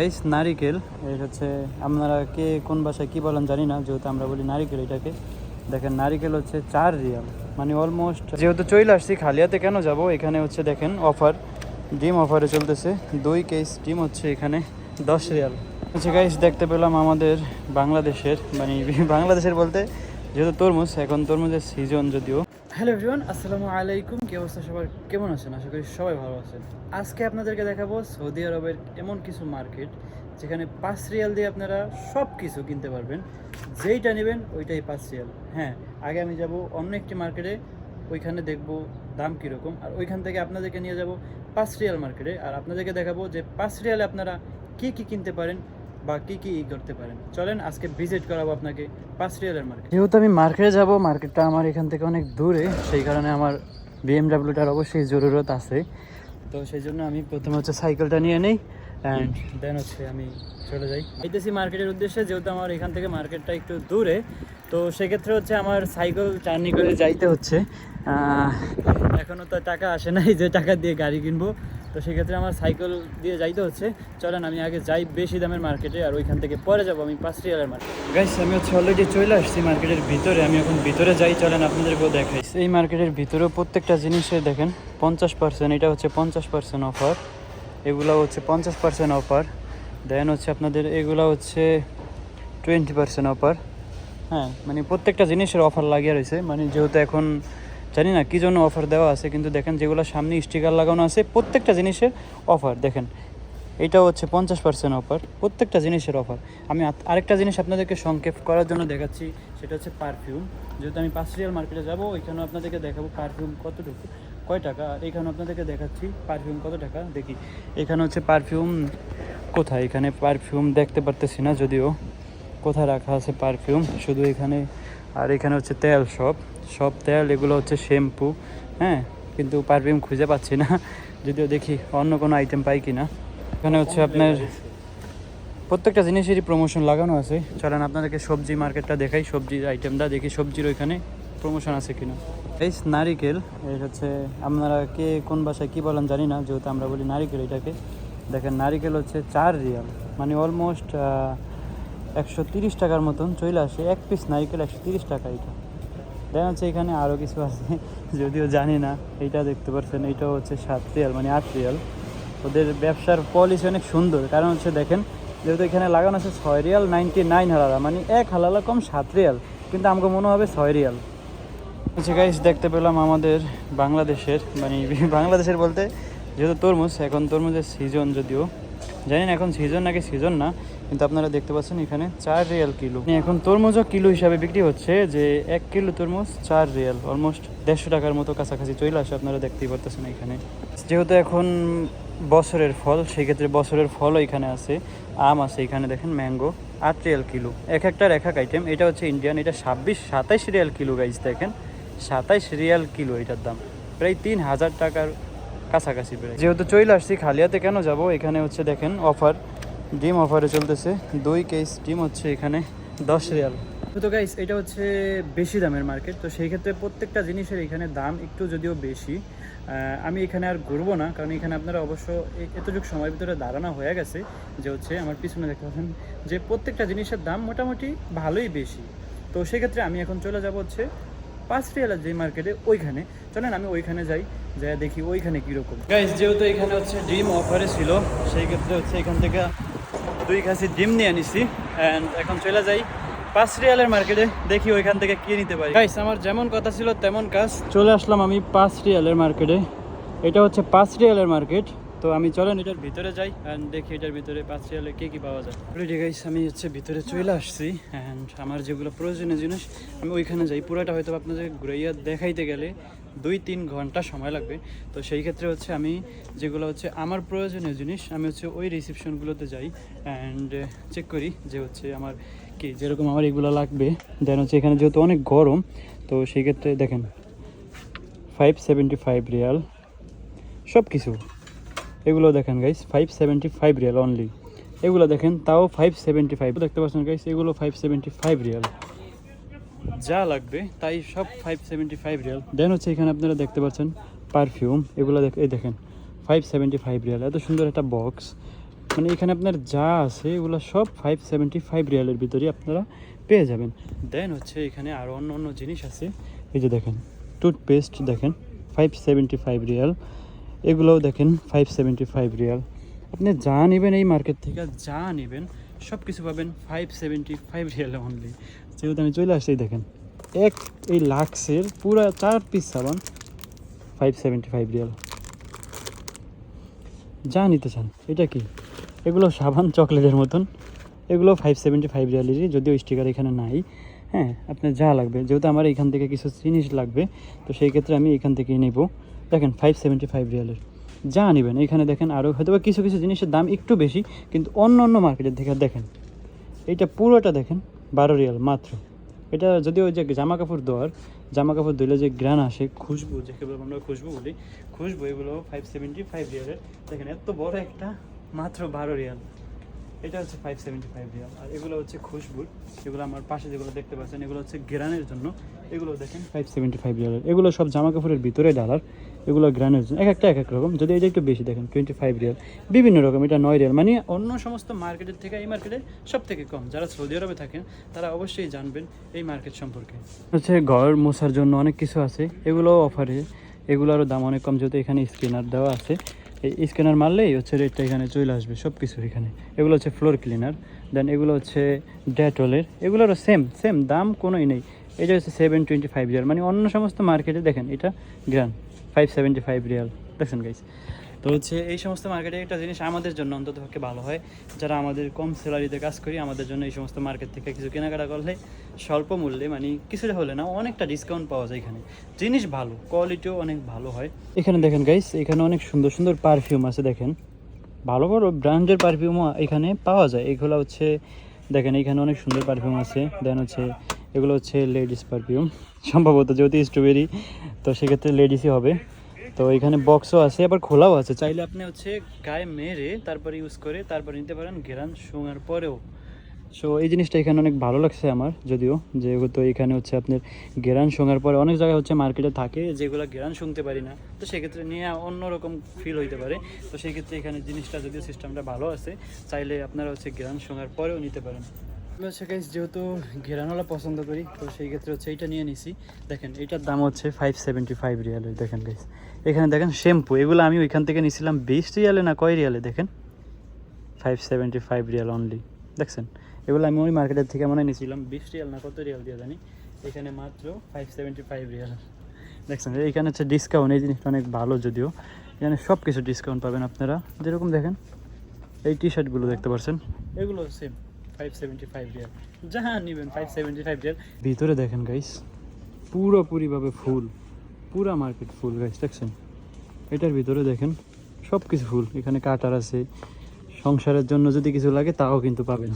Guys নারিকেল এটা হচ্ছে আপনারা কে কোন ভাষায় কি বলেন জানি না, যেহেতু আমরা বলি নারিকেল এটাকে। দেখেন নারিকেল হচ্ছে 4 রিয়াল, মানে অলমোস্ট। যেহেতু চলে আসছি খালিয়াতে কেন যাব, এখানে হচ্ছে দেখেন অফার, ডিম অফারে চলতেছে। 2 কেস ডিম হচ্ছে এখানে 10 রিয়াল। আচ্ছা গাইস, দেখতে পেলাম আমাদের বাংলাদেশের, মানে বাংলাদেশের বলতে যেহেতু তরমুজ, এখন তরমুজের সিজন যদিও। হ্যালো এভরিওয়ান, আসসালামু আলাইকুম। কি অবস্থা সবার, কেমন আছেন? আশা করি সবাই ভালো আছেন। আজকে আপনাদেরকে দেখাবো সৌদি আরবের এমন কিছু মার্কেট যেখানে 5 রিয়াল দিয়ে আপনারা সব কিছু কিনতে পারবেন, যেইটা নেবেন ওইটাই 5 রিয়াল। হ্যাঁ, আগে আমি যাব অন্য একটি মার্কেটে, ওইখানে দেখবো দাম কীরকম, আর ওইখান থেকে আপনাদেরকে নিয়ে যাব 5 রিয়াল মার্কেটে, আর আপনাদেরকে দেখাবো যে 5 রিয়ালে আপনারা কী কী কিনতে পারেন বা কী কী করতে পারেন। চলেন আজকে ভিজিট করাবো আপনাকে 5 রিয়ালের মার্কেট। যেহেতু আমি মার্কেটে যাব, মার্কেটটা আমার এখান থেকে অনেক দূরে, সেই কারণে আমার বিএমডাব্লিউটার অবশ্যই জরুরত আছে। তো সেই জন্য আমি প্রথমে হচ্ছে সাইকেলটা নিয়ে নেই, অ্যান্ড দেন হচ্ছে আমি চলে যাই আইতেছি মার্কেটের উদ্দেশ্যে। যেহেতু আমার এখান থেকে মার্কেটটা একটু দূরে, তো সেক্ষেত্রে হচ্ছে আমার সাইকেল জার্নি করে যাইতে হচ্ছে। এখনও তো টাকা আসে নাই যে টাকা দিয়ে গাড়ি কিনবো, তো সেক্ষেত্রে আমার সাইকেল দিয়ে যাইতে হচ্ছে। চলেন আমি আগে যাই বেশি দামের মার্কেটে, আর ওইখান থেকে পরে যাবো আমি 5 রিয়ালের মার্কেট। গাইস, আমি হচ্ছে অলরেডি চলে আসছি মার্কেটের ভিতরে, আমি এখন ভিতরে যাই। চলেন আপনাদেরকেও দেখাই। এই মার্কেটের ভিতরেও প্রত্যেকটা জিনিসে দেখেন 50%, এটা হচ্ছে 50% অফার, এগুলো হচ্ছে 50% অফার। দেন হচ্ছে আপনাদের এগুলো হচ্ছে 20% অফার। হ্যাঁ, মানে প্রত্যেকটা জিনিসের অফার লাগিয়ে রয়েছে, মানে যেহেতু এখন জানি না কী জন্য অফার দেওয়া আছে, কিন্তু দেখেন যেগুলো সামনে স্টিকার লাগানো আছে প্রত্যেকটা জিনিসের অফার। দেখেন এটাও হচ্ছে 50% অফার, প্রত্যেকটা জিনিসের অফার। আমি আরেকটা জিনিস আপনাদেরকে সংক্ষেপ করার জন্য দেখাচ্ছি, সেটা হচ্ছে পারফিউম। যেহেতু আমি 5 রিয়াল মার্কেটে যাবো, ওইখানেও আপনাদেরকে দেখাবো পারফিউম কতটুকু, কয় টাকা। আর এখানে আপনাদেরকে দেখাচ্ছি পারফিউম কত টাকা। দেখি এখানে হচ্ছে পারফিউম কোথায়, এখানে পারফিউম দেখতে পারতেছি না যদিও, কোথায় রাখা আছে পারফিউম, শুধু এখানে। আর এখানে হচ্ছে তেল, সব তেল, এগুলো হচ্ছে শ্যাম্পু। হ্যাঁ, কিন্তু পারফিউম খুঁজে পাচ্ছি না, যদিও দেখি অন্য কোনো আইটেম পাই কি না। এখানে হচ্ছে আপনার প্রত্যেকটা জিনিসেরই প্রমোশন লাগানো আছে। চলেন আপনাদেরকে সবজি মার্কেটটা দেখাই, সবজির আইটেমটা দেখি, সবজির ওইখানে প্রমোশন আছে কিনা। এই নারিকেল এটা হচ্ছে আপনারা কে কোন ভাষায় কী বলেন জানি না, যেহেতু আমরা বলি নারিকেল এটাকে। দেখেন নারিকেল হচ্ছে 4 রিয়াল, মানে অলমোস্ট 130 টাকার মতন চলে আসে। এক পিস নারিকেল 130 টাকা। এটা দেখা যাচ্ছে এখানে আরও কিছু আছে যদিও জানি না। এইটা দেখতে পাচ্ছেন, এইটাও হচ্ছে 7 রিয়াল, মানে 8 রিয়াল। ওদের ব্যবসার পলিসি অনেক সুন্দর, কারণ হচ্ছে দেখেন যেহেতু এখানে লাগানো আছে 6 রিয়াল 99 হালালা, মানে 1 হালালা কম 7 রিয়াল, কিন্তু আমাকে মনে হবে 6 রিয়াল। আচ্ছা গাইস, দেখতে পেলাম আমাদের বাংলাদেশের, মানে বাংলাদেশের বলতে যেহেতু তরমুজ, এখন তরমুজের সিজন যদিও, জানি না এখন সিজন নাকি সিজন না, কিন্তু আপনারা দেখতে পাচ্ছেন এখানে 4 রিয়াল কিলো। এখন তরমুজও কিলো হিসাবে বিক্রি হচ্ছে, যে 1 কিলো তরমুজ 4 রিয়াল, অলমোস্ট 150 টাকার মতো কাছাকাছি চলে আসে। আপনারা দেখতেই পারতেছেন এখানে, যেহেতু এখন বছরের ফল, সেই ক্ষেত্রে বছরের ফলও এখানে আছে। আম আছে এখানে, দেখেন ম্যাঙ্গো 8 রিয়াল কিলো, এক একটার এক এক আইটেম। এটা হচ্ছে ইন্ডিয়ান, এটা 27 রিয়াল কিলো গাইজ। দেখেন 27 রিয়াল কিলো, এটার দাম প্রায় 3000 টাকার কাছাকাছি প্রায়। যেহেতু চলে আসছি খালিয়াতে কেন যাব, এখানে হচ্ছে দেখেন অফার, ডিম অফারে চলতেছে। 2 কেস ডিম হচ্ছে এখানে 10 রিয়াল। তো গাইস, এটা হচ্ছে বেশি দামের মার্কেট, তো সেই ক্ষেত্রে প্রত্যেকটা জিনিসের এখানে দাম একটু যদিও বেশি। আমি এখানে আর ঘুরবো না, কারণ এখানে আপনারা অবশ্য এতটুকু সময়ের ভিতরে দাঁড়ানো হয়ে গেছে, যে হচ্ছে আমার পিছনে দেখতে পাচ্ছেন যে প্রত্যেকটা জিনিসের দাম মোটামুটি ভালোই বেশি। তো সেক্ষেত্রে আমি এখন চলে যাব হচ্ছে 5 রিয়ালের যে মার্কেটে, ওইখানে। চলেন আমি ওইখানে যাই, যাই দেখি ওইখানে কীরকম। গাইস, যেহেতু এখানে হচ্ছে ডিম অফারে ছিল, সেই ক্ষেত্রে হচ্ছে এখান থেকে 2 খাসি ডিম নিয়ে নিছি, অ্যান্ড এখন চলে যাই 5 রিয়ালের মার্কেটে, দেখি ওইখান থেকে কী নিতে পারি। গাইস, আমার যেমন কথা ছিল তেমন কাজ, চলে আসলাম আমি 5 রিয়ালের মার্কেটে। এটা হচ্ছে 5 রিয়ালের মার্কেট, তো আমি চলেন এটার ভিতরে যাই অ্যান্ড দেখি এটার ভিতরে 5 রিয়ালে কী কী পাওয়া যায়। অলরেডি গাইস, আমি হচ্ছে ভিতরে চলে আসছি, অ্যান্ড আমার যেগুলো প্রয়োজনীয় জিনিস আমি ওইখানে যাই। পুরোটা হয়তো আপনাদের ঘুরাইয়া দেখাইতে গেলে 2-3 ঘন্টা সময় লাগবে। তো সেই ক্ষেত্রে হচ্ছে আমি যেগুলো হচ্ছে আমার প্রয়োজনীয় জিনিস, আমি হচ্ছে ওই রিসেপশনগুলোতে যাই অ্যান্ড চেক করি যে হচ্ছে আমার কি যেরকম আমার এগুলো লাগবে। দেন হচ্ছে এখানে যেহেতু অনেক গরম, তো সেই ক্ষেত্রে দেখেন 575 রিয়াল সব কিছু। এগুলো দেখেন গাইস, 575 রিয়াল অনলি। এগুলো দেখেন তাও 575, দেখতে পাচ্ছেন গাইস, এগুলো 575 রিয়াল। যা লাগবে তাই সব 575 রিয়াল। দেন হচ্ছে এখানে আপনারা দেখতে পাচ্ছেন পারফিউম, এগুলো এই দেখেন 575 রিয়াল। এত সুন্দর একটা বক্স, মানে এখানে আপনার যা আছে এগুলো সব 575 রিয়ালের ভিতরে আপনারা পেয়ে যাবেন। দেন হচ্ছে এখানে আরও অন্য অন্য জিনিস আছে। এই যে দেখেন টুথপেস্ট দেখেন 575 রিয়াল, এগুলোও দেখেন 575 রিয়াল। আপনি যা নেবেন এই মার্কেট থেকে যা নেবেন সব কিছু পাবেন 575 রিয়ালে অনলি। যেহেতু আমি চলে আসছি দেখেন এই লাক্সের পুরা 4 পিস সাবান 575 রিয়াল। যা নিতে চান। এটা কি? এগুলো সাবান চকলেটের মতন, এগুলো 575 রিয়ালেরই, যদিও স্টিকার এখানে নাই। হ্যাঁ, আপনার যা লাগবে, যেহেতু আমার এখান থেকে কিছু জিনিস লাগবে তো সেই ক্ষেত্রে আমি এখান থেকেই নেব। দেখেন 575 রিয়ালের যা নেবেন। এখানে দেখেন আরও হয়তো বা কিছু কিছু জিনিসের দাম একটু বেশি, কিন্তু অন্য অন্য মার্কেটের থেকে দেখেন এইটা পুরোটা দেখেন 12 রিয়াল মাত্র। এটা যদিও ওই যে জামা কাপড় ধুলে যে গ্রান আসে, খুশবু, যাকে আমরা খুশবু বলি, খুশবু, এগুলো 575 রিয়ালের। দেখেন এত বড় একটা, মাত্র 12 রিয়াল। এটা হচ্ছে 575 রিয়াল। আর এগুলো হচ্ছে খুশবুর, এগুলো আমার পাশে যেগুলো দেখতে পাচ্ছেন এগুলো হচ্ছে গ্রানের জন্য, এগুলো দেখেন 575 রিয়ালের। এগুলো সব জামা কাপড়ের ভিতরে ডালার, এগুলো গ্রানের জন্য, এক একটা এক এক রকম। যদি এটা একটু বেশি দেখেন 25 রিয়াল, বিভিন্ন রকম। এটা 9 রিয়াল, মানে অন্য সমস্ত মার্কেটের থেকে এই মার্কেটে সব থেকে কম। যারা সৌদি আরবে থাকেন তারা অবশ্যই জানবেন এই মার্কেট সম্পর্কে। হচ্ছে ঘর মোছার জন্য অনেক কিছু আছে, এগুলো অফারে, এগুলোরও দাম অনেক কম, যেহেতু এখানে স্ক্যানার দেওয়া আছে। এই স্ক্যানার মারলেই হচ্ছে রেটটা এখানে চলে আসবে সব কিছুর এখানে। এগুলো হচ্ছে ফ্লোর ক্লিনার। দেন এগুলো হচ্ছে ডেটলের, এগুলোরও সেম দাম কোনোই নেই। এটা হচ্ছে 725 রিয়াল, মানে অন্য সমস্ত মার্কেটে দেখেন এটা গ্রান 575 রিয়াল। দেখছেন গাইস? তো হচ্ছে এই সমস্ত মার্কেটে একটা জিনিস আমাদের জন্য অন্ততপক্ষে ভালো হয়, যারা আমাদের কম স্যালারিতে কাজ করি, আমাদের জন্য এই সমস্ত মার্কেট থেকে কিছু কেনাকাটা করলে স্বল্প মূল্যে, মানে কিছুটা হলে না অনেকটা ডিসকাউন্ট পাওয়া যায় এখানে। জিনিস ভালো, কোয়ালিটিও অনেক ভালো হয়। এখানে দেখেন গাইস, এখানে অনেক সুন্দর সুন্দর পারফিউম আছে। দেখেন ভালো বড় ব্র্যান্ডের পারফিউমও এখানে পাওয়া যায়। এগুলো হচ্ছে দেখেন এখানে অনেক সুন্দর পারফিউম আছে। দেন হচ্ছে এগুলো হচ্ছে লেডিস পারফিউম, সম্ভবত যেহেতু স্ট্রবেরি তো সেক্ষেত্রে লেডিসই হবে। তো এখানে বক্সও আছে, আবার খোলাও আছে, চাইলে আপনি হচ্ছে গায়ে মেরে তারপরে ইউজ করে তারপরে নিতে পারেন ঘেরান শোঙার পরেও। সো এই জিনিসটা এখানে অনেক ভালো লাগছে আমার, যদিও যেহেতু এখানে হচ্ছে আপনার ঘেরান শোঙার পরে অনেক জায়গায় হচ্ছে মার্কেটে থাকে যেগুলো ঘেরান শুনতে পারি না, তো সেক্ষেত্রে নিয়ে অন্যরকম ফিল হইতে পারে। তো সেই ক্ষেত্রে এখানে জিনিসটা যদিও সিস্টেমটা ভালো আছে, চাইলে আপনারা হচ্ছে ঘেরান শোঙার পরেও নিতে পারেন। হচ্ছে গাইস, যেহেতু ঘেরানোলা পছন্দ করি তো সেই ক্ষেত্রে হচ্ছে এইটা নিয়ে নিছি। দেখেন এইটার দাম হচ্ছে 575 রিয়ালের। দেখেন গাইস এখানে দেখেন শ্যাম্পু, এগুলো আমি ওইখান থেকে নিয়েছিলাম 20 রিয়ালে না কয় রিয়ালে, দেখেন 575 রিয়াল অনলি। দেখছেন এগুলো আমি ওই মার্কেটের থেকে মনে নিয়েছিলাম 20 রিয়াল না কত রিয়াল দিয়ে জানি, এখানে মাত্র 575 রিয়াল। দেখছেন এইখানে হচ্ছে ডিসকাউন্ট, এই জিনিসটা অনেক ভালো। যদিও এখানে সব কিছু ডিসকাউন্ট পাবেন আপনারা, যেরকম দেখেন এই টি শার্টগুলো দেখতে পাচ্ছেন, এগুলো সেম 575 রিয়াল, যাহা নেবেন 575 রিয়াল। ভিতরে দেখেন গাইস পুরোপুরিভাবে ফুল, পুরা মার্কেট ফুল গাইস। দেখছেন এটার ভিতরে দেখেন সব কিছু ফুল। এখানে কাটার আছে, সংসারের জন্য যদি কিছু লাগে তাও কিন্তু পাবেন।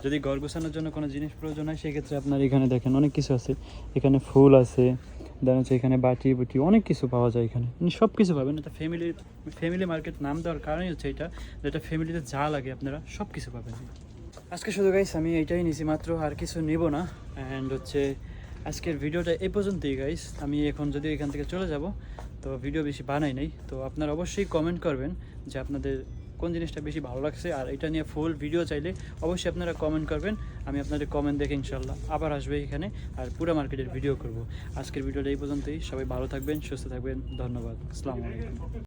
যদি ঘর গোছানোর জন্য কোনো জিনিস প্রয়োজন হয় সেক্ষেত্রে আপনার এখানে দেখেন অনেক কিছু আছে। এখানে ফুল আছে, দেন হচ্ছে এখানে বাটি বুটি অনেক কিছু পাওয়া যায় এখানে, মানে সব কিছু পাবেন। এটা ফ্যামিলি মার্কেট নাম দেওয়ার কারণই হচ্ছে এটা, যেটা ফ্যামিলিতে যা লাগে আপনারা সব কিছু পাবেন। আজকে শুধু গাইস আমি এইটাই নিয়েছি মাত্র, আর কিছু নেব না। অ্যান্ড হচ্ছে আজকের ভিডিওটা এই পর্যন্তই গাইস। আমি এখন যদি এখান থেকে চলে যাব তো ভিডিও বেশি বানাই নাই, তো আপনারা অবশ্যই কমেন্ট করবেন যে আপনাদের কোন জিনিসটা বেশি ভালো লাগছে, আর এটা নিয়ে ফুল ভিডিও চাইলে অবশ্যই আপনারা কমেন্ট করবেন। আমি আপনাদের কমেন্ট দেখে ইনশাল্লাহ আবার আসবে এখানে আর পুরো মার্কেটের ভিডিও করব। আজকের ভিডিওটা এই পর্যন্তই। সবাই ভালো থাকবেন, সুস্থ থাকবেন, ধন্যবাদ, আসসালামু আলাইকুম।